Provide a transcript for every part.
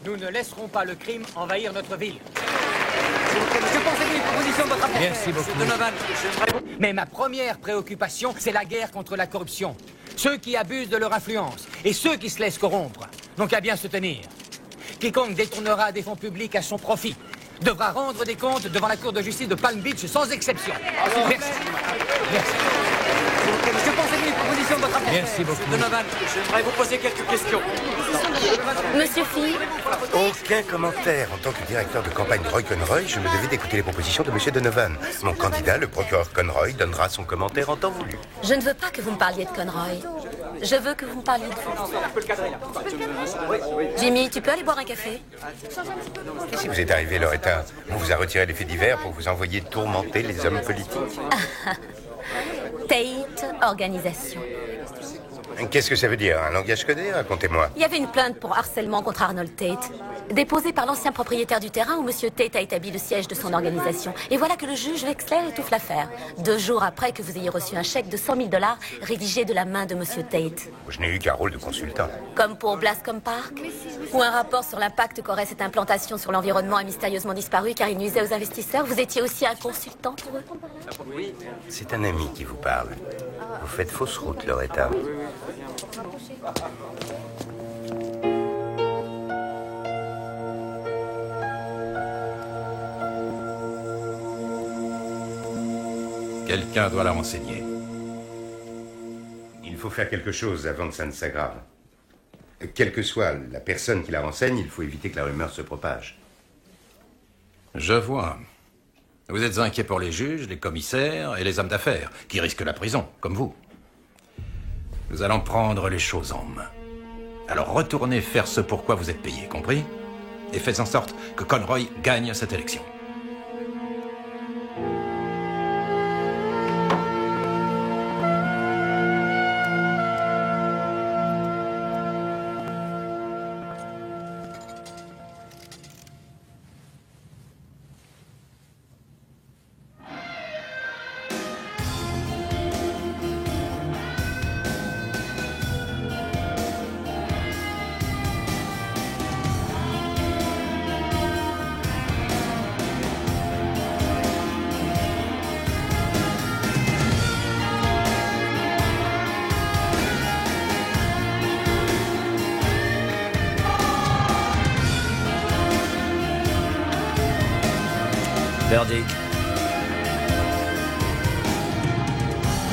Nous ne laisserons pas le crime envahir notre ville. Que pensez-vous des propositions de votre affaire? Merci beaucoup. Monsieur Donovan, Mais ma première préoccupation, c'est la guerre contre la corruption. Ceux qui abusent de leur influence et ceux qui se laissent corrompre n'ont qu'à bien se tenir. Quiconque détournera des fonds publics à son profit devra rendre des comptes devant la Cour de justice de Palm Beach sans exception. Merci. Merci. que pensez-vous des propositions de votre affaire? Merci beaucoup. Monsieur Donovan, j'aimerais vous poser quelques questions. Monsieur Fee, Aucun commentaire. En tant que directeur de campagne de Roy Conroy, je me devais d'écouter les propositions de Monsieur Donovan. Mon candidat, le procureur Conroy, donnera son commentaire en temps voulu. je ne veux pas que vous me parliez de Conroy. Je veux que vous me parliez de vous. Jimmy, tu peux aller boire un café? Et si vous êtes arrivé, Loretta, on vous a retiré les faits divers pour vous envoyer tourmenter les hommes politiques. Tate, organisation. Qu'est-ce que ça veut dire? Un langage codé? Racontez-moi. Il y avait une plainte pour harcèlement contre Arnold Tate, déposée par l'ancien propriétaire du terrain où Monsieur Tate a établi le siège de son organisation. Et voilà que le juge Wexler étouffe l'affaire. 2 jours après que vous ayez reçu un chèque de 100 000 $ rédigé de la main de Monsieur Tate. Je n'ai eu qu'un rôle de consultant. Comme pour Blascombe Park, ou un rapport sur l'impact qu'aurait cette implantation sur l'environnement a mystérieusement disparu car il nuisait aux investisseurs. Vous étiez aussi un consultant pour eux. C'est un ami qui vous parle. Vous faites fausse route, Loretta. Quelqu'un doit la renseigner. Il faut faire quelque chose avant que ça ne s'aggrave. Quelle que soit la personne qui la renseigne, il faut éviter que la rumeur se propage. Je vois. Vous êtes inquiet pour les juges, les commissaires et les hommes d'affaires, qui risquent la prison, comme vous. Nous allons prendre les choses en main. Alors retournez faire ce pourquoi vous êtes payé, compris? Et faites en sorte que Conroy gagne cette élection. Verdict.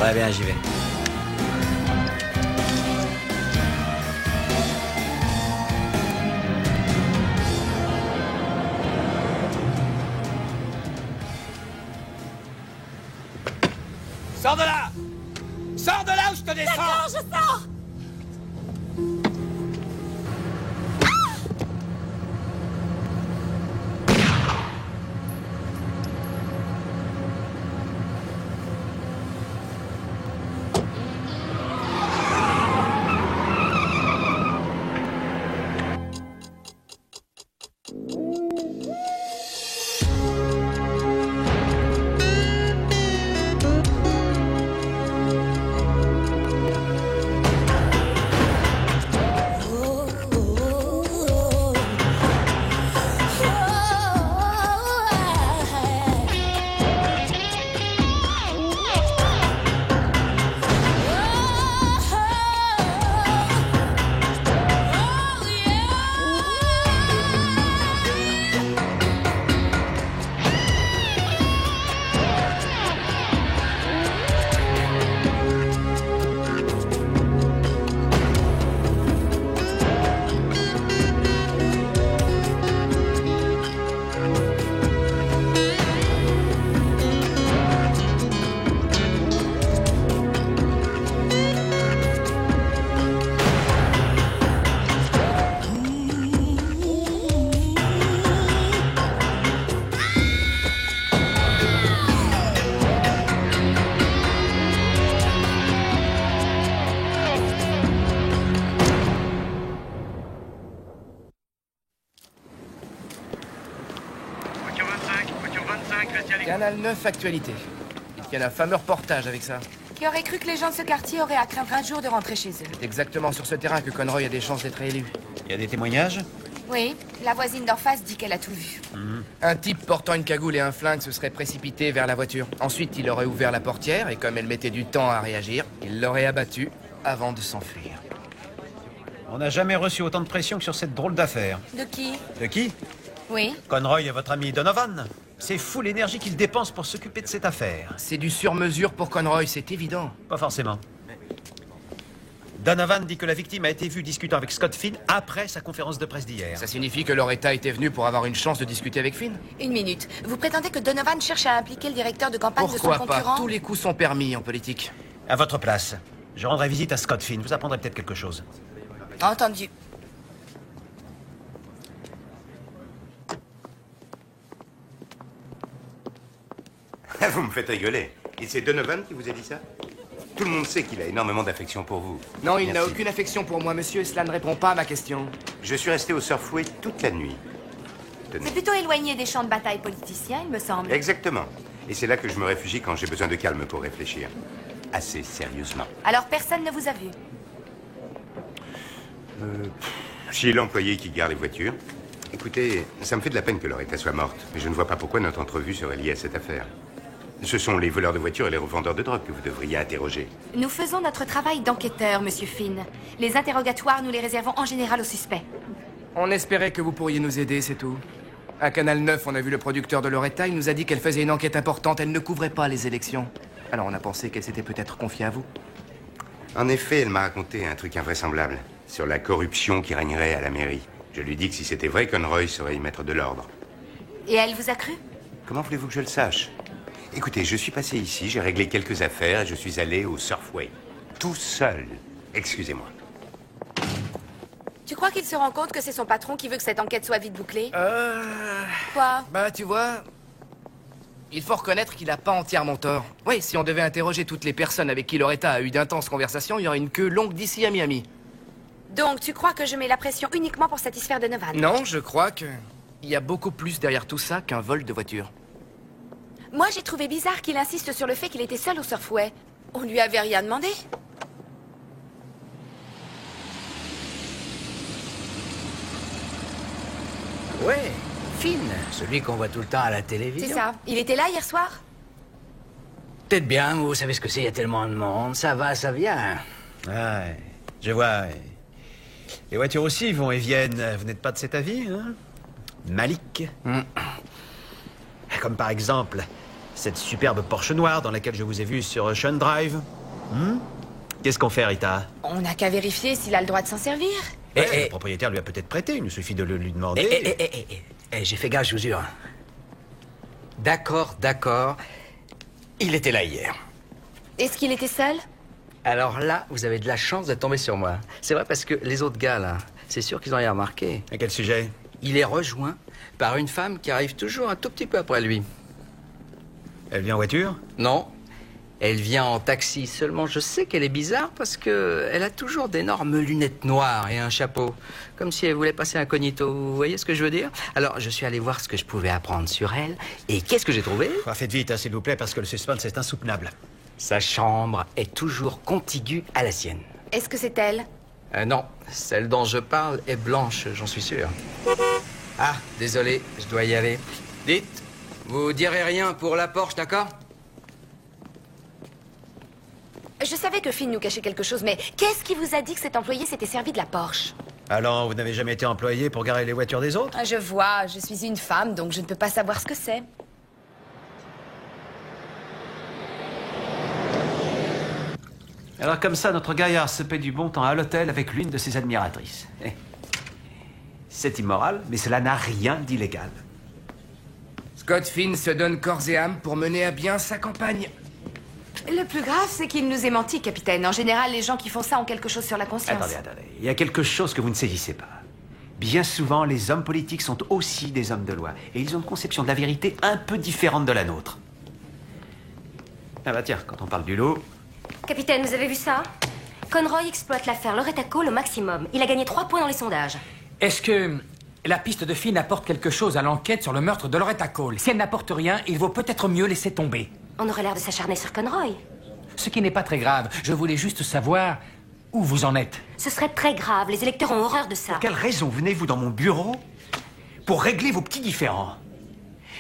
Très bien, j'y vais. Sors de là! Sors de là ou je te descends! D'accord, je sors! Canal 9 Actualité. Il y a un fameux reportage avec ça. Qui aurait cru que les gens de ce quartier auraient à craindre un jour de rentrer chez eux? C'est exactement sur ce terrain que Conroy a des chances d'être élu. Il y a des témoignages? Oui, la voisine d'en face dit qu'elle a tout vu. Un type portant une cagoule et un flingue se serait précipité vers la voiture. Ensuite, il aurait ouvert la portière et comme elle mettait du temps à réagir, il l'aurait abattue avant de s'enfuir. On n'a jamais reçu autant de pression que sur cette drôle d'affaire. De qui? De qui? Oui. Conroy et votre ami Donovan. C'est fou l'énergie qu'il dépense pour s'occuper de cette affaire. C'est du sur-mesure pour Conroy, c'est évident. Pas forcément. Donovan dit que la victime a été vue discutant avec Scott Finn après sa conférence de presse d'hier. Ça signifie que Loretta était venue pour avoir une chance de discuter avec Finn? Une minute. Vous prétendez que Donovan cherche à impliquer le directeur de campagne de son Pourquoi pas? concurrent? Tous les coups sont permis en politique. À votre place, je rendrai visite à Scott Finn. Vous apprendrez peut-être quelque chose. Entendu. Vous me faites rigoler. Et c'est Donovan qui vous a dit ça? Tout le monde sait qu'il a énormément d'affection pour vous. Non, il n'a Merci. aucune affection pour moi, monsieur, et cela ne répond pas à ma question. Je suis resté au Surfway toute la nuit. Tenez. C'est plutôt éloigné des champs de bataille politiciens, il me semble. Exactement. Et c'est là que je me réfugie quand j'ai besoin de calme pour réfléchir. Assez sérieusement. Alors personne ne vous a vu? Je suis l'employé qui garde les voitures. Écoutez, ça me fait de la peine que Loretta soit morte, mais je ne vois pas pourquoi notre entrevue serait liée à cette affaire. Ce sont les voleurs de voitures et les revendeurs de drogue que vous devriez interroger. Nous faisons notre travail d'enquêteur, monsieur Finn. Les interrogatoires, nous les réservons en général aux suspects. On espérait que vous pourriez nous aider, c'est tout. À Canal 9, on a vu le producteur de Loretta, il nous a dit qu'elle faisait une enquête importante, elle ne couvrait pas les élections. Alors on a pensé qu'elle s'était peut-être confiée à vous. En effet, elle m'a raconté un truc invraisemblable sur la corruption qui régnerait à la mairie. Je lui dis que si c'était vrai, Conroy saurait y mettre de l'ordre. Et elle vous a cru? Comment voulez-vous que je le sache? Écoutez, je suis passé ici, j'ai réglé quelques affaires et je suis allé au Surfway. Tout seul. Excusez-moi. Tu crois qu'il se rend compte que c'est son patron qui veut que cette enquête soit vite bouclée? Quoi? Bah, tu vois, il faut reconnaître qu'il n'a pas entièrement tort. Oui, si on devait interroger toutes les personnes avec qui Loretta a eu d'intenses conversations, il y aurait une queue longue d'ici à Miami. Donc, tu crois que je mets la pression uniquement pour satisfaire Donovan? Non, je crois que il y a beaucoup plus derrière tout ça qu'un vol de voiture. Moi, j'ai trouvé bizarre qu'il insiste sur le fait qu'il était seul au Surfway. On lui avait rien demandé. Ouais, Finn, celui qu'on voit tout le temps à la télévision. C'est ça. Il était là hier soir? Peut-être bien, vous savez ce que c'est, il y a tellement de monde. Ça va, ça vient. Ouais, je vois. Les voitures aussi vont et viennent. Vous n'êtes pas de cet avis, hein? Malik. Comme par exemple, cette superbe Porsche noire dans laquelle je vous ai vu sur Ocean Drive. Qu'est-ce qu'on fait, Rita? On n'a qu'à vérifier s'il a le droit de s'en servir. Le propriétaire lui a peut-être prêté, il nous suffit de le lui demander. J'ai fait gaffe, je vous jure. D'accord. Il était là hier. Est-ce qu'il était seul? Alors là, vous avez de la chance de tomber sur moi. C'est vrai parce que les autres gars, là, c'est sûr qu'ils ont rien remarqué. À quel sujet? Il est rejoint par une femme qui arrive toujours un tout petit peu après lui. Elle vient en voiture? Non. Elle vient en taxi. Seulement, je sais qu'elle est bizarre parce que elle a toujours d'énormes lunettes noires et un chapeau. Comme si elle voulait passer incognito. Vous voyez ce que je veux dire? Alors, je suis allé voir ce que je pouvais apprendre sur elle. Et qu'est-ce que j'ai trouvé? Faites vite, hein, s'il vous plaît, parce que le suspense est insoutenable. Sa chambre est toujours contiguë à la sienne. Est-ce que c'est elle? Non, celle dont je parle est blanche, j'en suis sûr. Ah, désolé, je dois y aller. Dites, vous direz rien pour la Porsche, d'accord? Je savais que Finn nous cachait quelque chose, mais qu'est-ce qui vous a dit que cet employé s'était servi de la Porsche? Alors, vous n'avez jamais été employé pour garer les voitures des autres? Je vois, je suis une femme, donc je ne peux pas savoir ce que c'est. Alors comme ça, notre gaillard se paie du bon temps à l'hôtel avec l'une de ses admiratrices. C'est immoral, mais cela n'a rien d'illégal. Scott Finn se donne corps et âme pour mener à bien sa campagne. Le plus grave, c'est qu'il nous ait menti, capitaine. En général, les gens qui font ça ont quelque chose sur la conscience. Attendez. Il y a quelque chose que vous ne saisissez pas. Bien souvent, les hommes politiques sont aussi des hommes de loi. Et ils ont une conception de la vérité un peu différente de la nôtre. Ah bah tiens, quand on parle du lot... Capitaine, vous avez vu ça? Conroy exploite l'affaire Loretta Cole au maximum. Il a gagné 3 points dans les sondages. Est-ce que la piste de Finn apporte quelque chose à l'enquête sur le meurtre de Loretta Cole? Si elle n'apporte rien, il vaut peut-être mieux laisser tomber. On aurait l'air de s'acharner sur Conroy. Ce qui n'est pas très grave. Je voulais juste savoir où vous en êtes. Ce serait très grave. Les électeurs ont horreur de ça. Pour quelle raison venez-vous dans mon bureau pour régler vos petits différends?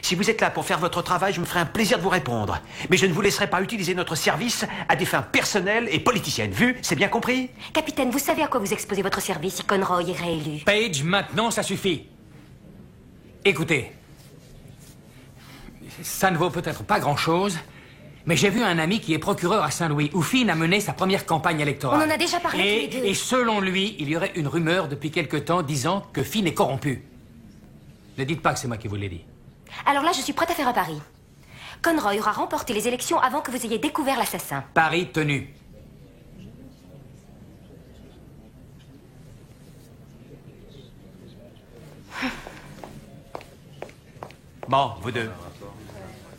Si vous êtes là pour faire votre travail, je me ferai un plaisir de vous répondre. Mais je ne vous laisserai pas utiliser notre service à des fins personnelles et politiciennes. Vu? C'est bien compris? Capitaine, vous savez à quoi vous exposez votre service si Conroy est réélu? Page, maintenant, ça suffit. Écoutez, ça ne vaut peut-être pas grand-chose, mais j'ai vu un ami qui est procureur à Saint-Louis, où Finn a mené sa première campagne électorale. On en a déjà parlé tous les deux. Et selon lui, il y aurait une rumeur depuis quelque temps disant que Finn est corrompu. Ne dites pas que c'est moi qui vous l'ai dit. Alors là, je suis prête à faire un pari. Conroy aura remporté les élections avant que vous ayez découvert l'assassin. Pari tenu. Bon, vous deux,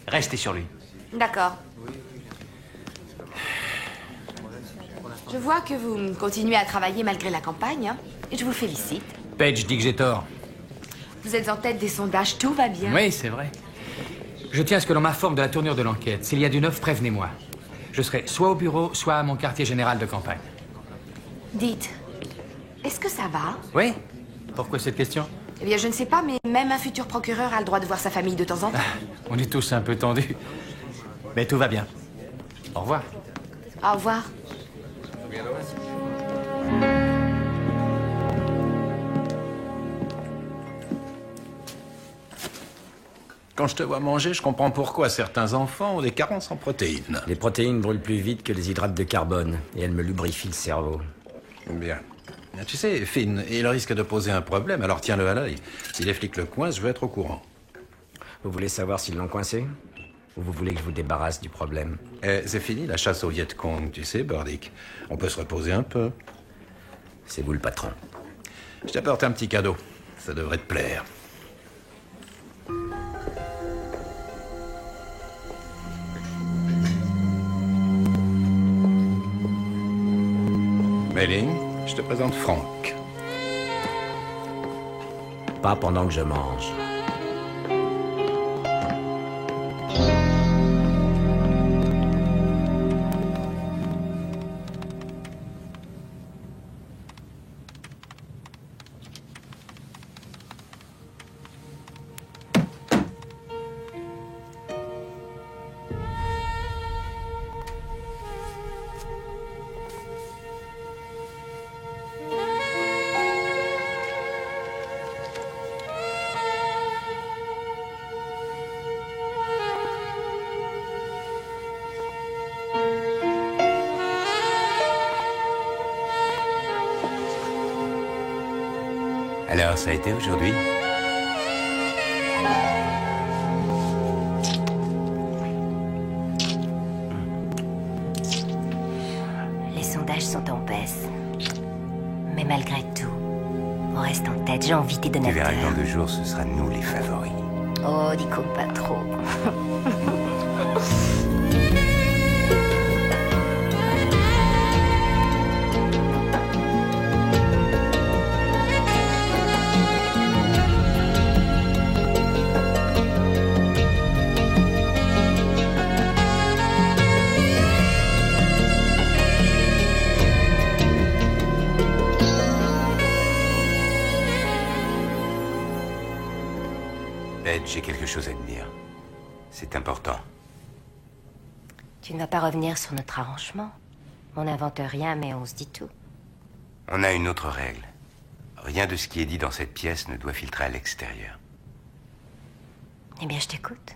restez sur lui. D'accord. Je vois que vous continuez à travailler malgré la campagne, hein, et je vous félicite. Page dit que j'ai tort. Vous êtes en tête des sondages, tout va bien. Oui, c'est vrai. Je tiens à ce que l'on m'informe de la tournure de l'enquête. S'il y a du neuf, prévenez-moi. Je serai soit au bureau, soit à mon quartier général de campagne. Dites, est-ce que ça va? Oui? Pourquoi cette question? Eh bien, je ne sais pas, mais même un futur procureur a le droit de voir sa famille de temps en temps. On est tous un peu tendus. Mais tout va bien. Au revoir. Au revoir. Quand je te vois manger, je comprends pourquoi certains enfants ont des carences en protéines. Les protéines brûlent plus vite que les hydrates de carbone, et elles me lubrifient le cerveau. Bien. Tu sais, Finn, il risque de poser un problème, alors tiens-le à l'œil. Si les flics le coincent, je veux être au courant. Vous voulez savoir s'ils l'ont coincé? Ou vous voulez que je vous débarrasse du problème? C'est fini la chasse au Viet Cong, tu sais, Burdick. On peut se reposer un peu. C'est vous le patron. Je t'apporte un petit cadeau. Ça devrait te plaire. Melling, je te présente Frank. Pas pendant que je mange. Alors, ça a été aujourd'hui? Les sondages sont en baisse. Mais malgré tout, on reste en tête. J'ai envie des Tu donateurs. verras que dans 2 jours, ce sera nous les favoris. Oh, dis comme pas trop. Ed, j'ai quelque chose à te dire. C'est important. Tu ne vas pas revenir sur notre arrangement? On n'invente rien, mais on se dit tout. On a une autre règle. Rien de ce qui est dit dans cette pièce ne doit filtrer à l'extérieur. Eh bien, je t'écoute.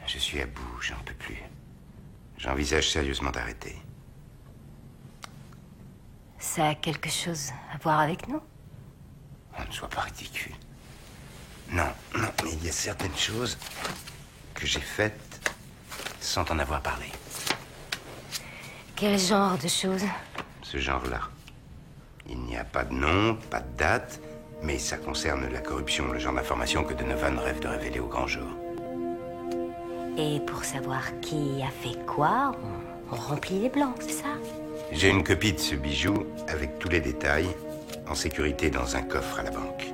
Je suis à bout, j'en peux plus. J'envisage sérieusement d'arrêter. Ça a quelque chose à voir avec nous? On ne soit pas ridicule. Non, non, mais il y a certaines choses que j'ai faites sans t'en avoir parlé. Quel genre de choses? Ce genre-là. Il n'y a pas de nom, pas de date, mais ça concerne la corruption, le genre d'information que Donovan rêve de révéler au grand jour. Et pour savoir qui a fait quoi, on remplit les blancs, c'est ça? J'ai une copie de ce bijou avec tous les détails, en sécurité dans un coffre à la banque.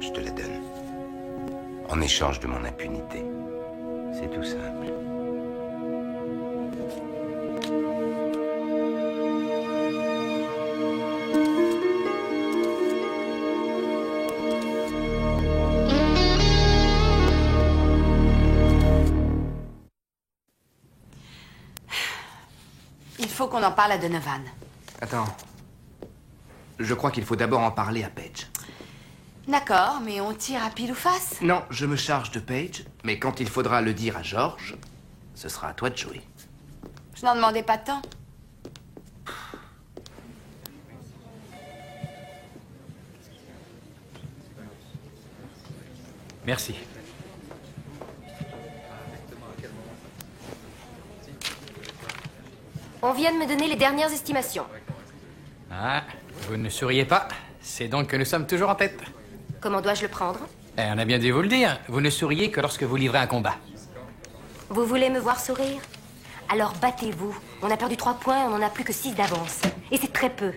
Je te la donne. En échange de mon impunité. C'est tout simple. faut qu'on en parle à Donovan. Attends. Je crois qu'il faut d'abord en parler à Paige. D'accord, mais on tire à pile ou face? Non, je me charge de Paige, mais quand il faudra le dire à George, ce sera à toi de jouer. Je n'en demandais pas tant. Merci. On vient de me donner les dernières estimations. Ah, vous ne souriez pas. C'est donc que nous sommes toujours en tête. Comment dois-je le prendre? On a bien dû vous le dire. Vous ne souriez que lorsque vous livrez un combat. Vous voulez me voir sourire? Alors battez-vous. On a perdu 3 points, on n'en a plus que 6 d'avance. Et c'est très peu.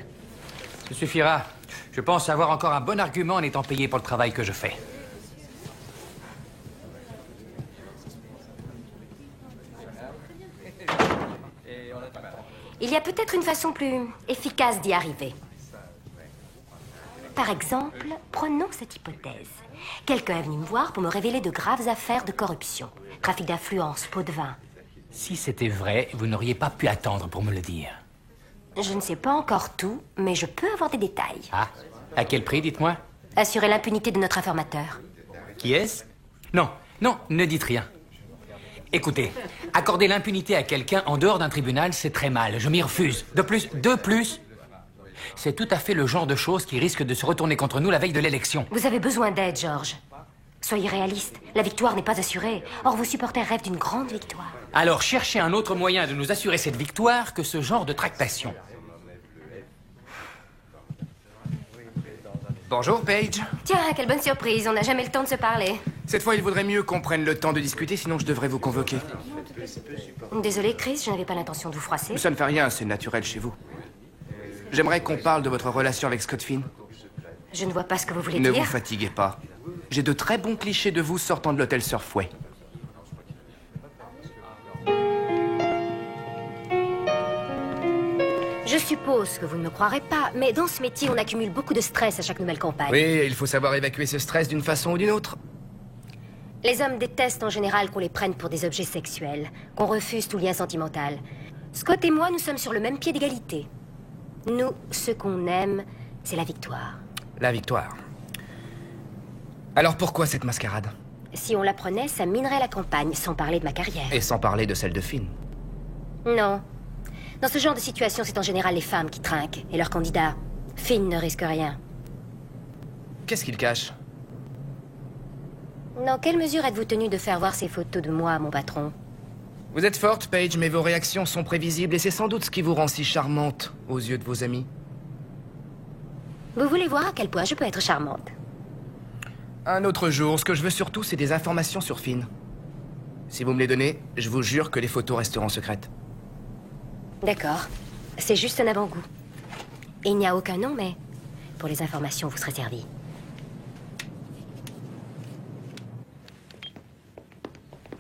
Ça suffira. Je pense avoir encore un bon argument en étant payé pour le travail que je fais. Il y a peut-être une façon plus efficace d'y arriver. Par exemple, prenons cette hypothèse. Quelqu'un est venu me voir pour me révéler de graves affaires de corruption. Trafic d'influence, pot de vin. Si c'était vrai, vous n'auriez pas pu attendre pour me le dire. Je ne sais pas encore tout, mais je peux avoir des détails. Ah, à quel prix, dites-moi? Assurer l'impunité de notre informateur. Qui est-ce? Non, non, ne dites rien. Écoutez, accorder l'impunité à quelqu'un en dehors d'un tribunal, c'est très mal. Je m'y refuse. De plus, c'est tout à fait le genre de choses qui risque de se retourner contre nous la veille de l'élection. Vous avez besoin d'aide, George. Soyez réaliste. La victoire n'est pas assurée. Or, vos supporters rêvent d'une grande victoire. Alors, cherchez un autre moyen de nous assurer cette victoire que ce genre de tractation. Bonjour, Paige. Tiens, quelle bonne surprise. On n'a jamais le temps de se parler. Cette fois, il vaudrait mieux qu'on prenne le temps de discuter, sinon je devrais vous convoquer. Désolée, Chris, je n'avais pas l'intention de vous froisser. Ça ne fait rien, c'est naturel chez vous. J'aimerais qu'on parle de votre relation avec Scott Finn. Je ne vois pas ce que vous voulez Ne dire. vous fatiguez pas. J'ai de très bons clichés de vous sortant de l'hôtel Surfway. Je suppose que vous ne me croirez pas, mais dans ce métier, on accumule beaucoup de stress à chaque nouvelle campagne. Oui, il faut savoir évacuer ce stress d'une façon ou d'une autre. Les hommes détestent en général qu'on les prenne pour des objets sexuels, qu'on refuse tout lien sentimental. Scott et moi, nous sommes sur le même pied d'égalité. Nous, ce qu'on aime, c'est la victoire. La victoire. Alors pourquoi cette mascarade? Si on la prenait, ça minerait la campagne, sans parler de ma carrière. Et sans parler de celle de Finn. Non. Dans ce genre de situation, c'est en général les femmes qui trinquent, et leurs candidats. Finn ne risque rien. Qu'est-ce qu'il cache? Dans quelle mesure êtes-vous tenu de faire voir ces photos de moi à mon patron? Vous êtes forte, Paige, mais vos réactions sont prévisibles, et c'est sans doute ce qui vous rend si charmante aux yeux de vos amis. Vous voulez voir à quel point je peux être charmante? Un autre jour, ce que je veux surtout, c'est des informations sur Finn. Si vous me les donnez, je vous jure que les photos resteront secrètes. D'accord. C'est juste un avant-goût. Il n'y a aucun nom, mais pour les informations, vous serez servi.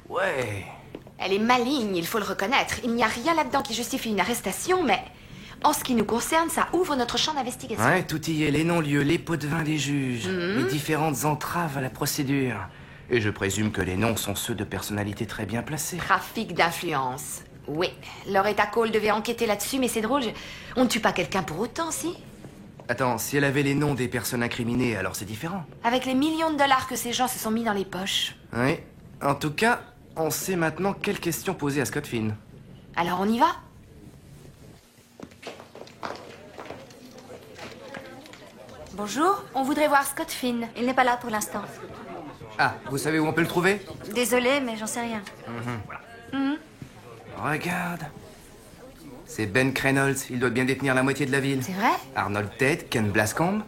Ouais. Elle est maligne, il faut le reconnaître. Il n'y a rien là-dedans qui justifie une arrestation, mais en ce qui nous concerne, ça ouvre notre champ d'investigation. Ouais, tout y est, les non-lieux, les pots de vin des juges, les différentes entraves à la procédure. Et je présume que les noms sont ceux de personnalités très bien placées. Trafic d'influence. Oui, Loretta Cole devait enquêter là-dessus, mais c'est drôle, on ne tue pas quelqu'un pour autant, si? Attends, si elle avait les noms des personnes incriminées, alors c'est différent. Avec les millions de dollars que ces gens se sont mis dans les poches. Oui. En tout cas, on sait maintenant quelles questions poser à Scott Finn. Alors on y va? Bonjour, on voudrait voir Scott Finn. Il n'est pas là pour l'instant. Ah, vous savez où on peut le trouver? Désolée, mais j'en sais rien. Regarde. C'est Ben Reynolds, il doit bien détenir la moitié de la ville. C'est vrai? Arnold Tate, Ken Blascombe.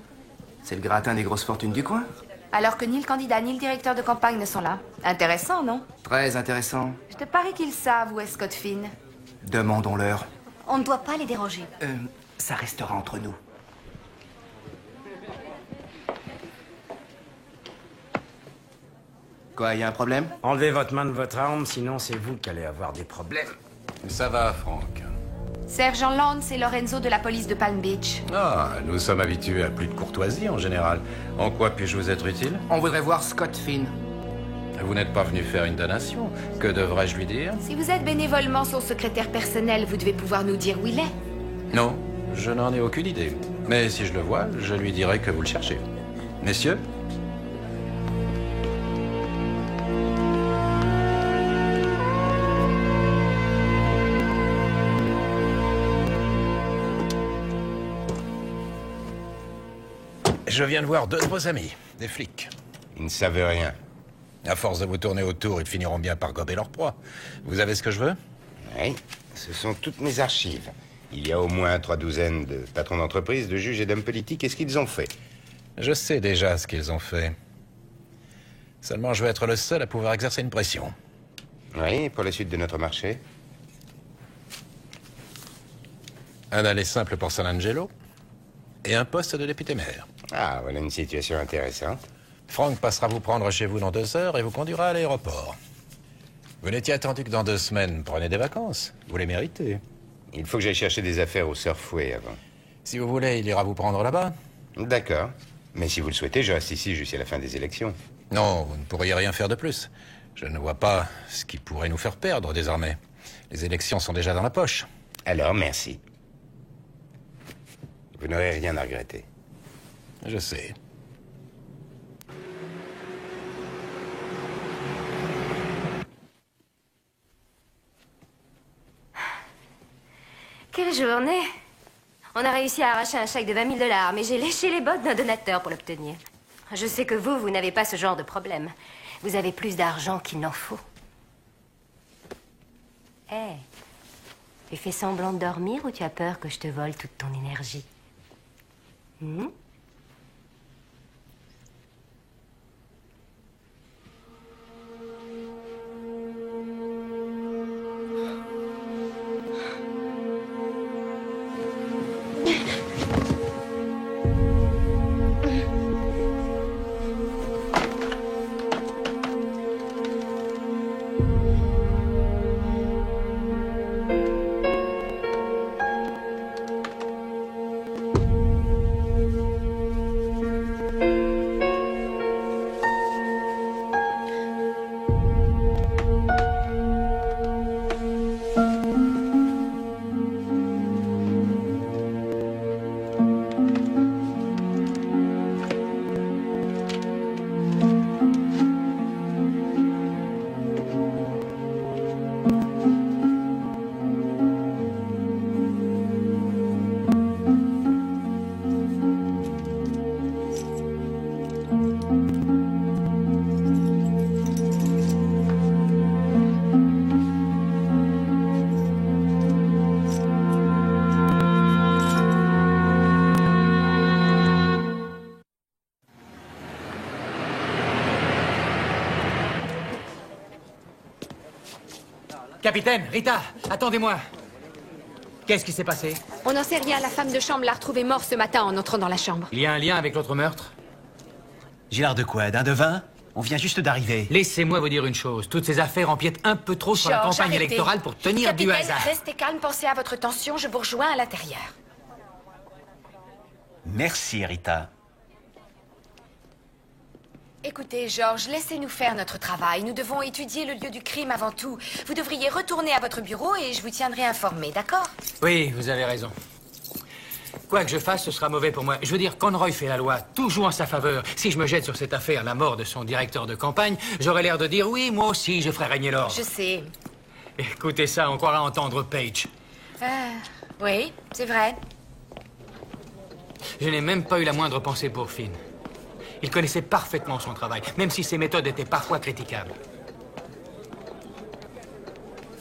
C'est le gratin des grosses fortunes du coin. Alors que ni le candidat ni le directeur de campagne ne sont là. Intéressant, non? Très intéressant. Je te parie qu'ils savent où est Scott Finn. Demandons-leur. On ne doit pas les déranger. Ça restera entre nous. Quoi, y a un problème? Enlevez votre main de votre arme, sinon c'est vous qui allez avoir des problèmes. Ça va, Franck. Sergent Lance et Lorenzo de la police de Palm Beach. Ah, nous sommes habitués à plus de courtoisie en général. En quoi puis-je vous être utile? On voudrait voir Scott Finn. Vous n'êtes pas venu faire une donation. Que devrais-je lui dire? Si vous êtes bénévolement son secrétaire personnel, vous devez pouvoir nous dire où il est. Non, je n'en ai aucune idée. Mais si je le vois, je lui dirai que vous le cherchez. Messieurs? Je viens de voir deux de vos amis, des flics. Ils ne savent rien. À force de vous tourner autour, ils finiront bien par gober leur proie. Vous avez ce que je veux? Oui, ce sont toutes mes archives. Il y a au moins 3 douzaines de patrons d'entreprise, de juges et d'hommes politiques. Et ce qu'ils ont fait? Je sais déjà ce qu'ils ont fait. Seulement, je vais être le seul à pouvoir exercer une pression. Oui, pour la suite de notre marché. Un aller simple pour San Angelo et un poste de député-maire. Ah, voilà une situation intéressante. Frank passera vous prendre chez vous dans 2 heures et vous conduira à l'aéroport. Vous n'étiez attendu que dans 2 semaines. Prenez des vacances. Vous les méritez. Il faut que j'aille chercher des affaires au Surfway avant. Si vous voulez, il ira vous prendre là-bas. D'accord. Mais si vous le souhaitez, je reste ici jusqu'à la fin des élections. Non, vous ne pourriez rien faire de plus. Je ne vois pas ce qui pourrait nous faire perdre désormais. Les élections sont déjà dans la poche. Alors, merci. Vous n'aurez rien à regretter. Je sais. Quelle journée! On a réussi à arracher un chèque de 20 000 $, mais j'ai léché les bottes d'un donateur pour l'obtenir. Je sais que vous n'avez pas ce genre de problème. Vous avez plus d'argent qu'il n'en faut. Hé, tu fais semblant de dormir ou tu as peur que je te vole toute ton énergie? Capitaine, Rita, attendez-moi. Qu'est-ce qui s'est passé? On n'en sait rien, la femme de chambre l'a retrouvé mort ce matin en entrant dans la chambre. Il y a un lien avec l'autre meurtre? Gilard de quoi? D'un devin? On vient juste d'arriver. Laissez-moi vous dire une chose. Toutes ces affaires empiètent un peu trop sur la George, campagne arrêtez. électorale pour tenir du Capitaine, hasard. restez calme, pensez à votre tension, je vous rejoins à l'intérieur. Merci, Rita. Écoutez, George, laissez-nous faire notre travail. Nous devons étudier le lieu du crime avant tout. Vous devriez retourner à votre bureau et je vous tiendrai informé, d'accord? Oui, vous avez raison. Quoi que je fasse, ce sera mauvais pour moi. Je veux dire, Conroy fait la loi, tout joue en sa faveur. Si je me jette sur cette affaire, la mort de son directeur de campagne, j'aurai l'air de dire oui, moi aussi, je ferai régner l'ordre. Je sais. Écoutez ça, on croira entendre Page. Oui, c'est vrai. Je n'ai même pas eu la moindre pensée pour Finn. Il connaissait parfaitement son travail, même si ses méthodes étaient parfois critiquables.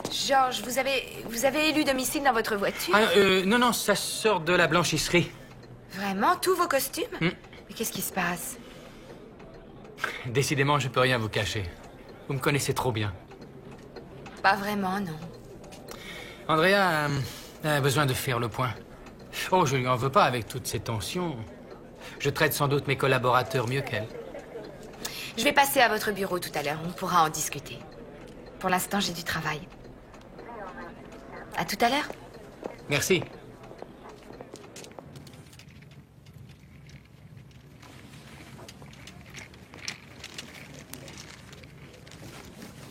George, vous avez élu domicile dans votre voiture? Non, ça sort de la blanchisserie. Vraiment? Tous vos costumes? Mais qu'est-ce qui se passe? Décidément, je peux rien vous cacher. Vous me connaissez trop bien. Pas vraiment, non. Andrea a besoin de faire le point. Oh, je lui en veux pas avec toutes ces tensions. Je traite sans doute mes collaborateurs mieux qu'elle. Je vais passer à votre bureau tout à l'heure. On pourra en discuter. Pour l'instant, j'ai du travail. À tout à l'heure. Merci.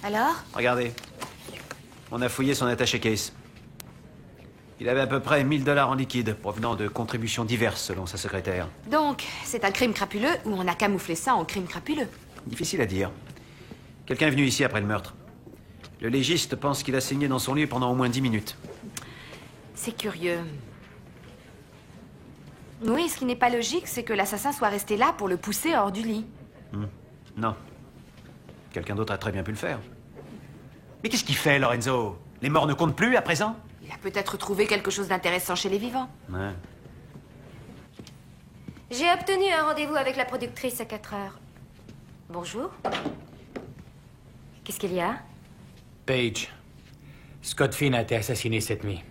Alors? Regardez. On a fouillé son attaché case. Il avait à peu près 1000 $ en liquide, provenant de contributions diverses, selon sa secrétaire. Donc, c'est un crime crapuleux ou on a camouflé ça en crime crapuleux? Difficile à dire. Quelqu'un est venu ici après le meurtre. Le légiste pense qu'il a saigné dans son lit pendant au moins 10 minutes. C'est curieux. Oui, ce qui n'est pas logique, c'est que l'assassin soit resté là pour le pousser hors du lit. Non. Quelqu'un d'autre a très bien pu le faire. Mais qu'est-ce qu'il fait, Lorenzo? Les morts ne comptent plus à présent? Il a peut-être trouvé quelque chose d'intéressant chez les vivants. Ouais. J'ai obtenu un rendez-vous avec la productrice à 4 heures. Bonjour. Qu'est-ce qu'il y a? Paige, Scott Finn a été assassiné cette nuit.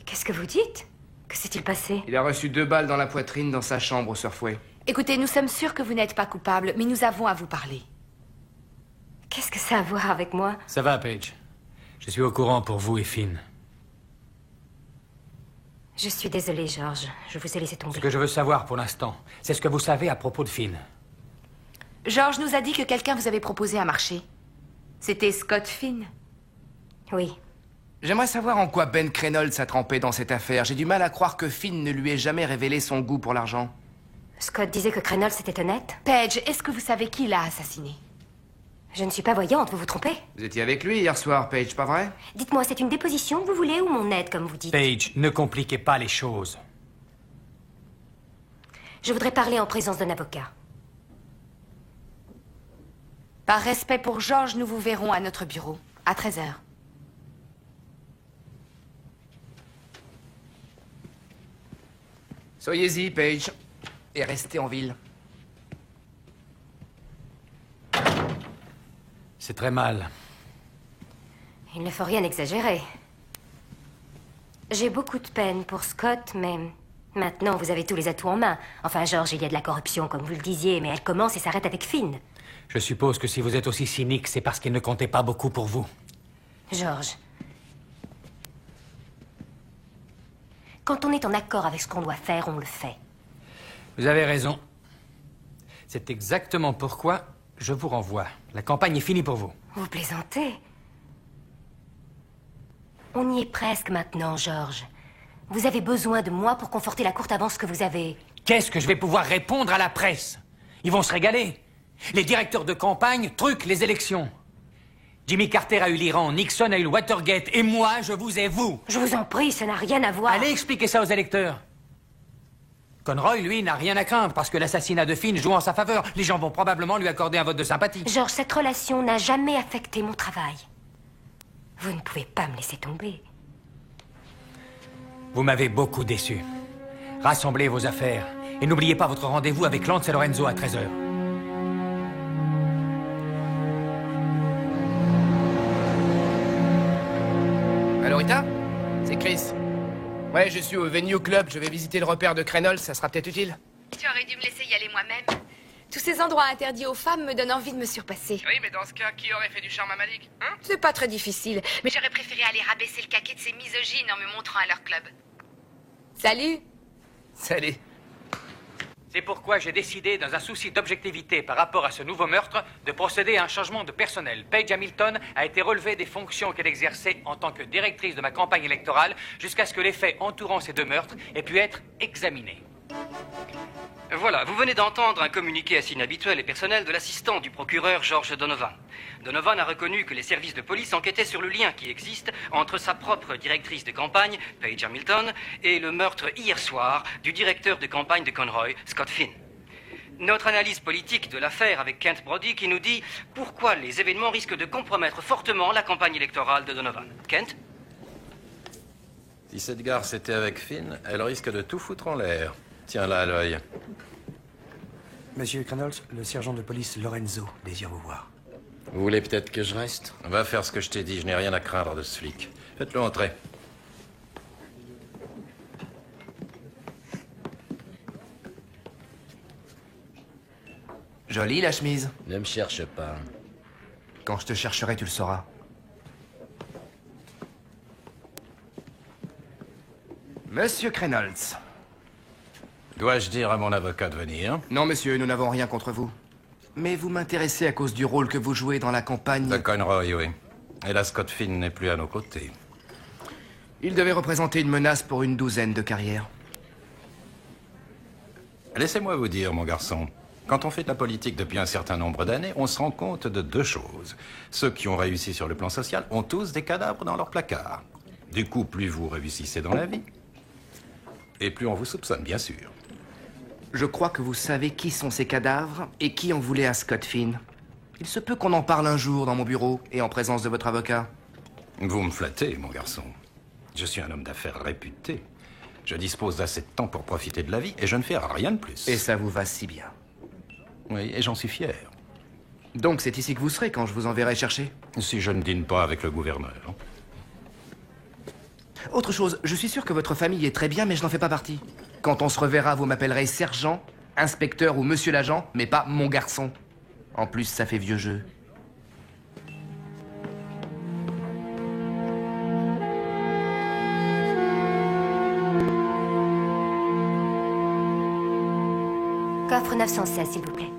Qu'est-ce que vous dites? Que s'est-il passé? Il a reçu 2 balles dans la poitrine dans sa chambre au Surfway. Écoutez, nous sommes sûrs que vous n'êtes pas coupable, mais nous avons à vous parler. Qu'est-ce que ça a à voir avec moi? Ça va, Paige. Je suis au courant pour vous et Finn. Je suis désolée, George. Je vous ai laissé tomber. Ce que je veux savoir pour l'instant, c'est ce que vous savez à propos de Finn. George nous a dit que quelqu'un vous avait proposé un marché. C'était Scott Finn. Oui. J'aimerais savoir en quoi Ben Reynolds a trempé dans cette affaire. J'ai du mal à croire que Finn ne lui ait jamais révélé son goût pour l'argent. Scott disait que Reynolds était honnête. Paige, est-ce que vous savez qui l'a assassiné? Je ne suis pas voyante, vous vous trompez? Vous étiez avec lui hier soir, Paige, pas vrai? Dites-moi, c'est une déposition que vous voulez ou mon aide, comme vous dites? Paige, ne compliquez pas les choses. Je voudrais parler en présence d'un avocat. Par respect pour George, nous vous verrons à notre bureau, à 13 h. Soyez-y, Paige. Et restez en ville. C'est très mal. Il ne faut rien exagérer. J'ai beaucoup de peine pour Scott, mais maintenant vous avez tous les atouts en main. Enfin, George, il y a de la corruption, comme vous le disiez, mais elle commence et s'arrête avec Finn. Je suppose que si vous êtes aussi cynique, c'est parce qu'il ne comptait pas beaucoup pour vous. George. Quand on est en accord avec ce qu'on doit faire, on le fait. Vous avez raison. C'est exactement pourquoi je vous renvoie. La campagne est finie pour vous. Vous plaisantez? On y est presque maintenant, George. Vous avez besoin de moi pour conforter la courte avance que vous avez. Qu'est-ce que je vais pouvoir répondre à la presse? Ils vont se régaler. Les directeurs de campagne truquent les élections. Jimmy Carter a eu l'Iran, Nixon a eu le Watergate, et moi, je vous ai vous. Je vous en prie, ça n'a rien à voir. Allez expliquer ça aux électeurs. Conroy, lui, n'a rien à craindre parce que l'assassinat de Finn joue en sa faveur. Les gens vont probablement lui accorder un vote de sympathie. George, cette relation n'a jamais affecté mon travail. Vous ne pouvez pas me laisser tomber. Vous m'avez beaucoup déçu. Rassemblez vos affaires et n'oubliez pas votre rendez-vous avec Lance et Lorenzo à 13 h. Allô, Rita? C'est Chris. Ouais, je suis au Venue Club. Je vais visiter le repère de Reynolds. Ça sera peut-être utile. Tu aurais dû me laisser y aller moi-même. Tous ces endroits interdits aux femmes me donnent envie de me surpasser. Oui, mais dans ce cas, qui aurait fait du charme à Malik, hein? C'est pas très difficile, mais j'aurais préféré aller rabaisser le caquet de ces misogynes en me montrant à leur club. Salut. Salut. C'est pourquoi j'ai décidé, dans un souci d'objectivité par rapport à ce nouveau meurtre, de procéder à un changement de personnel. Paige Hamilton a été relevée des fonctions qu'elle exerçait en tant que directrice de ma campagne électorale jusqu'à ce que les faits entourant ces 2 meurtres aient pu être examinés. Voilà, vous venez d'entendre un communiqué assez inhabituel et personnel de l'assistant du procureur George Donovan. Donovan a reconnu que les services de police enquêtaient sur le lien qui existe entre sa propre directrice de campagne, Paige Hamilton, et le meurtre hier soir du directeur de campagne de Conroy, Scott Finn. Notre analyse politique de l'affaire avec Kent Brody qui nous dit pourquoi les événements risquent de compromettre fortement la campagne électorale de Donovan. Kent? Si cette gare c'était avec Finn, elle risque de tout foutre en l'air. Tiens-la à l'œil. Monsieur Reynolds, le sergent de police Lorenzo désire vous voir. Vous voulez peut-être que je reste? Va faire ce que je t'ai dit, je n'ai rien à craindre de ce flic. Faites-le entrer. Jolie la chemise. Ne me cherche pas. Quand je te chercherai, tu le sauras. Monsieur Reynolds. Dois-je dire à mon avocat de venir? Non, monsieur, nous n'avons rien contre vous. Mais vous m'intéressez à cause du rôle que vous jouez dans la campagne... De Conroy, oui. Et la Scott Finn n'est plus à nos côtés. Il devait représenter une menace pour une douzaine de carrières. Laissez-moi vous dire, mon garçon, quand on fait de la politique depuis un certain nombre d'années, on se rend compte de deux choses. Ceux qui ont réussi sur le plan social ont tous des cadavres dans leur placard. Du coup, plus vous réussissez dans la vie, et plus on vous soupçonne, bien sûr. Je crois que vous savez qui sont ces cadavres et qui en voulait à Scott Finn. Il se peut qu'on en parle un jour dans mon bureau et en présence de votre avocat. Vous me flattez, mon garçon. Je suis un homme d'affaires réputé. Je dispose d'assez de temps pour profiter de la vie et je ne fais rien de plus. Et ça vous va si bien. Oui, et j'en suis fier. Donc c'est ici que vous serez quand je vous enverrai chercher? Si je ne dîne pas avec le gouverneur. Autre chose, je suis sûr que votre famille est très bien, mais je n'en fais pas partie. Quand on se reverra, vous m'appellerez sergent, inspecteur ou monsieur l'agent, mais pas mon garçon. En plus, ça fait vieux jeu. Coffre 916, s'il vous plaît.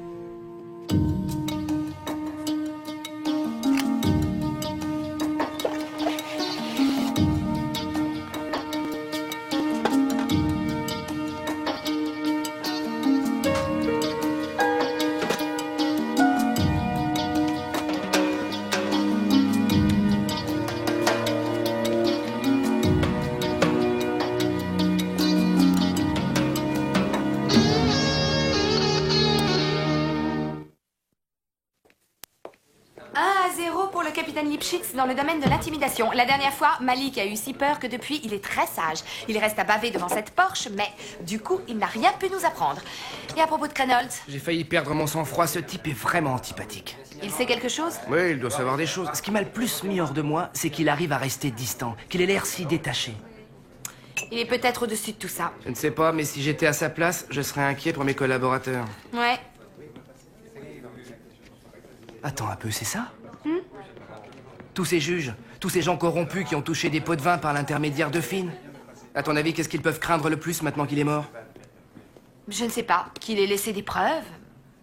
Dans le domaine de l'intimidation. La dernière fois, Malik a eu si peur que depuis, il est très sage. Il reste à baver devant cette Porsche, mais du coup, il n'a rien pu nous apprendre. Et à propos de Reynolds... J'ai failli perdre mon sang-froid, ce type est vraiment antipathique. Il sait quelque chose? Oui, il doit savoir des choses. Ce qui m'a le plus mis hors de moi, c'est qu'il arrive à rester distant, qu'il ait l'air si détaché. Il est peut-être au-dessus de tout ça. Je ne sais pas, mais si j'étais à sa place, je serais inquiet pour mes collaborateurs. Ouais. Attends un peu, c'est ça? Tous ces juges, tous ces gens corrompus qui ont touché des pots de vin par l'intermédiaire de Finn. À ton avis, qu'est-ce qu'ils peuvent craindre le plus maintenant qu'il est mort? Je ne sais pas. Qu'il ait laissé des preuves?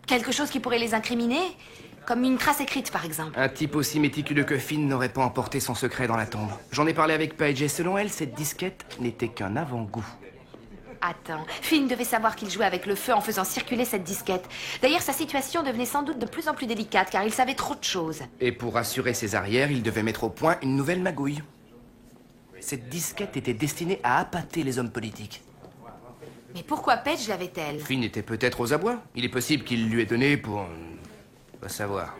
Quelque chose qui pourrait les incriminer? Comme une trace écrite, par exemple. Un type aussi méticuleux que Finn n'aurait pas emporté son secret dans la tombe. J'en ai parlé avec Paige et selon elle, cette disquette n'était qu'un avant-goût. Attends, Finn devait savoir qu'il jouait avec le feu en faisant circuler cette disquette. D'ailleurs, sa situation devenait sans doute de plus en plus délicate car il savait trop de choses. Et pour assurer ses arrières, il devait mettre au point une nouvelle magouille. Cette disquette était destinée à appâter les hommes politiques. Mais pourquoi Paige l'avait-elle? Finn était peut-être aux abois. Il est possible qu'il lui ait donné pour... pas savoir.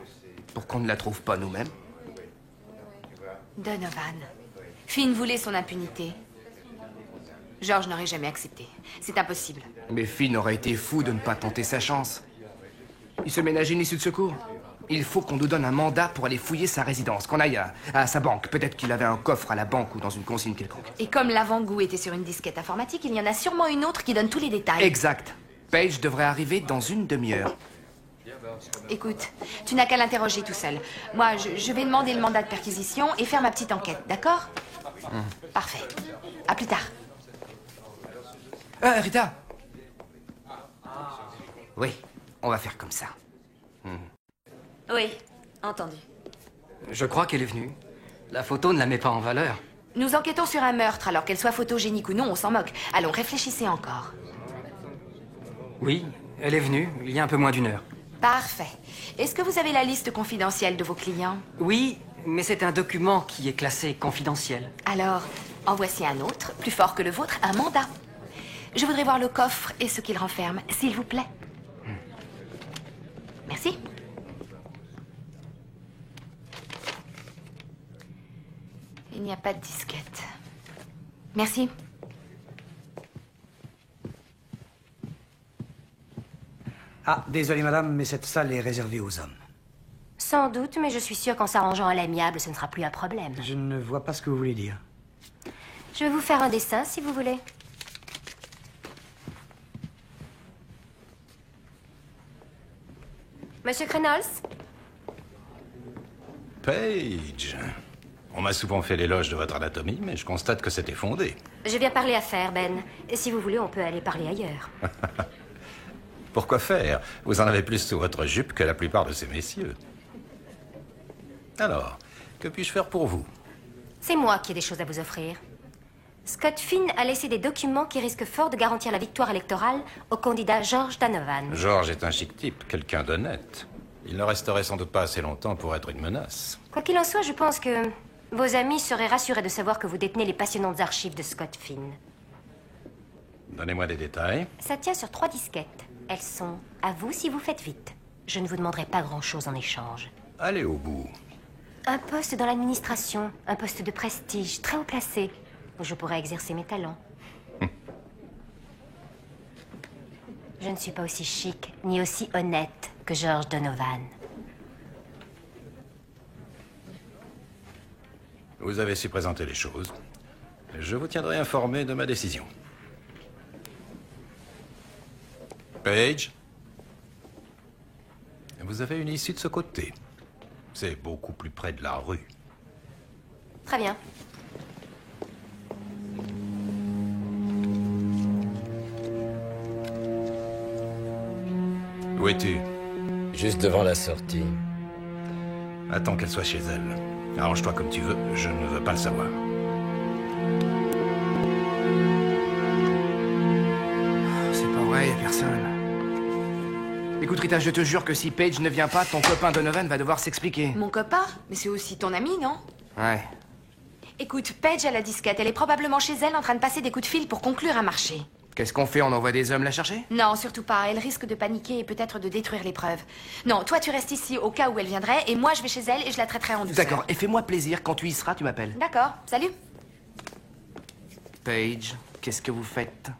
Pour qu'on ne la trouve pas nous-mêmes. Donovan. Finn voulait son impunité. George n'aurait jamais accepté. C'est impossible. Mais Finn aurait été fou de ne pas tenter sa chance. Il se ménage une issue de secours. Il faut qu'on nous donne un mandat pour aller fouiller sa résidence, qu'on aille à sa banque. Peut-être qu'il avait un coffre à la banque ou dans une consigne quelconque. Et comme l'avant-goût était sur une disquette informatique, il y en a sûrement une autre qui donne tous les détails. Exact. Paige devrait arriver dans une demi-heure. Écoute, tu n'as qu'à l'interroger tout seul. Moi, je vais demander le mandat de perquisition et faire ma petite enquête, d'accord? Parfait. À plus tard. Rita! Oui, on va faire comme ça. Oui, entendu. Je crois qu'elle est venue. La photo ne la met pas en valeur. Nous enquêtons sur un meurtre, alors qu'elle soit photogénique ou non, on s'en moque. Allons, réfléchissez encore. Oui, elle est venue, il y a un peu moins d'une heure. Parfait. Est-ce que vous avez la liste confidentielle de vos clients? Oui, mais c'est un document qui est classé confidentiel. Alors, en voici un autre, plus fort que le vôtre, un mandat. Je voudrais voir le coffre et ce qu'il renferme, s'il vous plaît. Merci. Il n'y a pas de disquette. Merci. Ah, désolé madame, mais cette salle est réservée aux hommes. Sans doute, mais je suis sûre qu'en s'arrangeant à l'amiable, ce ne sera plus un problème. Je ne vois pas ce que vous voulez dire. Je vais vous faire un dessin, si vous voulez. Monsieur Reynolds? Paige. On m'a souvent fait l'éloge de votre anatomie, mais je constate que c'était fondé. Je viens parler affaires, Ben. Et si vous voulez, on peut aller parler ailleurs. Pourquoi faire? Vous en avez plus sous votre jupe que la plupart de ces messieurs. Alors, que puis-je faire pour vous? C'est moi qui ai des choses à vous offrir. Scott Finn a laissé des documents qui risquent fort de garantir la victoire électorale au candidat George Donovan. George est un chic type, quelqu'un d'honnête. Il ne resterait sans doute pas assez longtemps pour être une menace. Quoi qu'il en soit, je pense que vos amis seraient rassurés de savoir que vous détenez les passionnantes archives de Scott Finn. Donnez-moi des détails. Ça tient sur 3 disquettes. Elles sont à vous si vous faites vite. Je ne vous demanderai pas grand-chose en échange. Allez au bout. Un poste dans l'administration, un poste de prestige, très haut placé, où je pourrais exercer mes talents. Je ne suis pas aussi chic, ni aussi honnête que George Donovan. Vous avez su présenter les choses. Je vous tiendrai informé de ma décision. Paige, vous avez une issue de ce côté. C'est beaucoup plus près de la rue. Très bien. Où es-tu? Juste devant la sortie. Attends qu'elle soit chez elle. Arrange-toi comme tu veux, je ne veux pas le savoir. C'est pas vrai, y a personne. Écoute, Rita, je te jure que si Paige ne vient pas, ton copain Donovan va devoir s'expliquer. Mon copain? Mais c'est aussi ton ami, non? Ouais. Écoute, Paige a la disquette. Elle est probablement chez elle en train de passer des coups de fil pour conclure un marché. Qu'est-ce qu'on fait? On envoie des hommes la chercher? Non, surtout pas. Elle risque de paniquer et peut-être de détruire les preuves. Non, toi, tu restes ici au cas où elle viendrait, et moi, je vais chez elle et je la traiterai en douceur. D'accord, et fais-moi plaisir. Quand tu y seras, tu m'appelles. D'accord, salut. Paige, qu'est-ce que vous faites?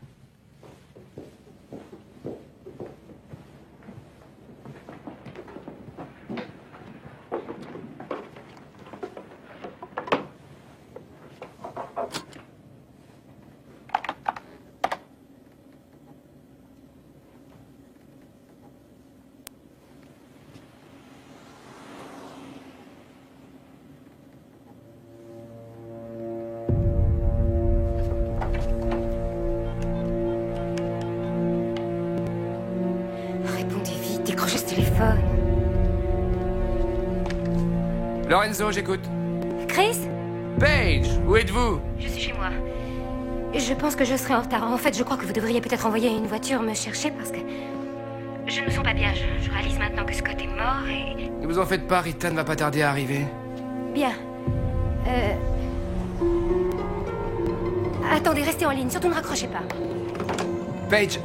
Lorenzo, j'écoute. Chris? Paige, où êtes-vous? Je suis chez moi. Je pense que je serai en retard. En fait, je crois que vous devriez peut-être envoyer une voiture me chercher parce que... Je ne me sens pas bien. Je réalise maintenant que Scott est mort et... Ne vous en faites pas, Rita ne va pas tarder à arriver. Bien. Attendez, restez en ligne. Surtout ne raccrochez pas. Paige.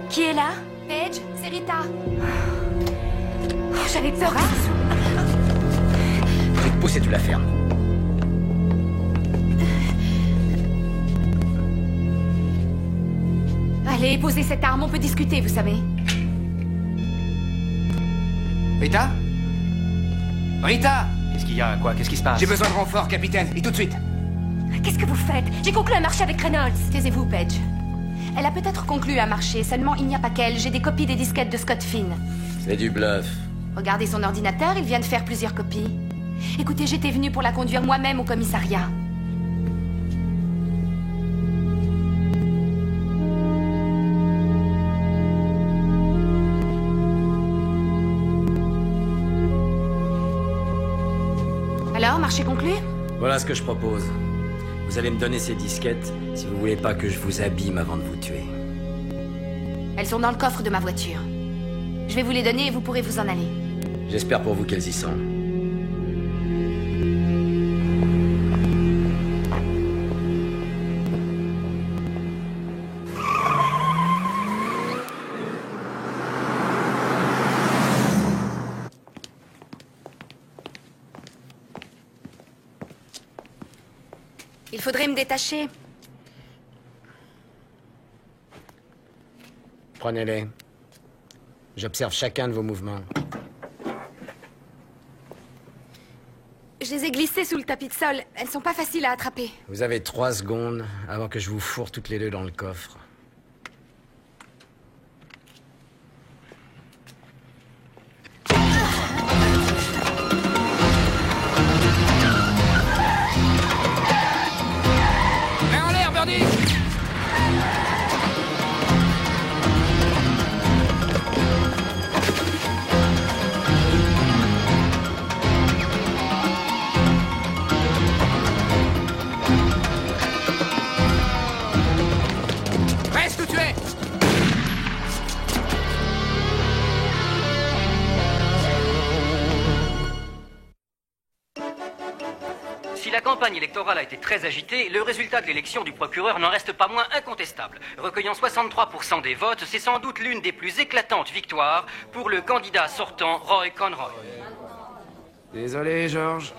Qui est là? Paige, c'est Rita. Oh, j'avais peur. Je vais te pousser, tu la fermes. Allez, posez cette arme, on peut discuter, vous savez. Rita? Rita! Qu'est-ce qu'il y a? Quoi? Qu'est-ce qui se passe? J'ai besoin de renfort, capitaine, et tout de suite. Qu'est-ce que vous faites? J'ai conclu un marché avec Reynolds. Taisez-vous, Paige. Elle a peut-être conclu un marché, seulement il n'y a pas qu'elle. J'ai des copies des disquettes de Scott Finn. C'est du bluff. Regardez son ordinateur, il vient de faire plusieurs copies. Écoutez, j'étais venue pour la conduire moi-même au commissariat. Alors, marché conclu? Voilà ce que je propose. Vous allez me donner ces disquettes si vous voulez pas que je vous abîme avant de vous tuer. Elles sont dans le coffre de ma voiture. Je vais vous les donner et vous pourrez vous en aller. J'espère pour vous qu'elles y sont. Il faudrait me détacher. Prenez-les. J'observe chacun de vos mouvements. Je les ai glissées sous le tapis de sol. Elles sont pas faciles à attraper. Vous avez 3 secondes avant que je vous fourre toutes les deux dans le coffre. Reste où tu es! Si la campagne électorale a été très agitée, le résultat de l'élection du procureur n'en reste pas moins incontestable. Recueillant 63% des votes, c'est sans doute l'une des plus éclatantes victoires pour le candidat sortant Roy Conroy. Désolé, George.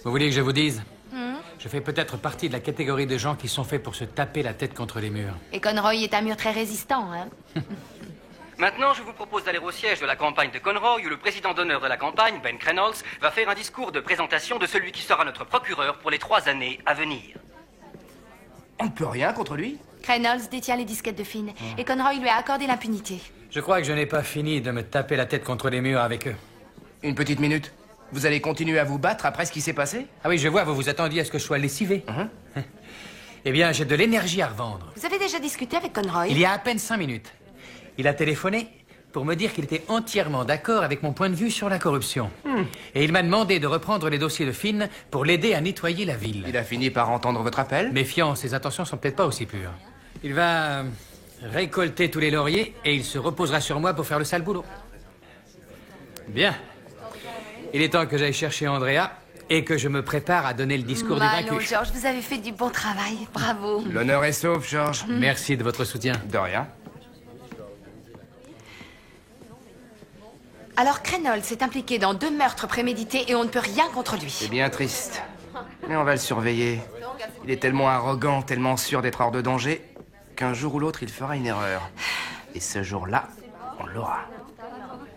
Vous voulez que je vous dise? Je fais peut-être partie de la catégorie de gens qui sont faits pour se taper la tête contre les murs. Et Conroy est un mur très résistant, hein. Maintenant, je vous propose d'aller au siège de la campagne de Conroy, où le président d'honneur de la campagne, Ben Reynolds, va faire un discours de présentation de celui qui sera notre procureur pour les 3 années à venir. On ne peut rien contre lui? Reynolds détient les disquettes de Finn, et Conroy lui a accordé l'impunité. Je crois que je n'ai pas fini de me taper la tête contre les murs avec eux. Une petite minute. Vous allez continuer à vous battre après ce qui s'est passé? Ah oui, je vois, vous vous attendiez à ce que je sois lessivé. Eh bien, j'ai de l'énergie à revendre. Vous avez déjà discuté avec Conroy? Il y a à peine 5 minutes. Il a téléphoné pour me dire qu'il était entièrement d'accord avec mon point de vue sur la corruption. Et il m'a demandé de reprendre les dossiers de Finn pour l'aider à nettoyer la ville. Il a fini par entendre votre appel? Méfiant, ses intentions sont peut-être pas aussi pures. Il va récolter tous les lauriers et il se reposera sur moi pour faire le sale boulot. Bien. Il est temps que j'aille chercher Andrea et que je me prépare à donner le discours du Allons, vaincu. George, vous avez fait du bon travail. Bravo. L'honneur est sauf, George. Merci de votre soutien. De rien. Alors, Reynolds s'est impliqué dans 2 meurtres prémédités et on ne peut rien contre lui. C'est bien triste. Mais on va le surveiller. Il est tellement arrogant, tellement sûr d'être hors de danger, qu'un jour ou l'autre, il fera une erreur. Et ce jour-là, on l'aura.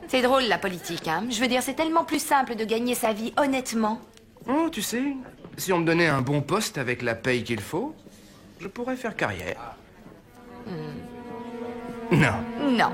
C'est drôle, la politique, hein. Je veux dire, c'est tellement plus simple de gagner sa vie honnêtement. Oh, tu sais, si on me donnait un bon poste avec la paye qu'il faut, je pourrais faire carrière. Non. Non.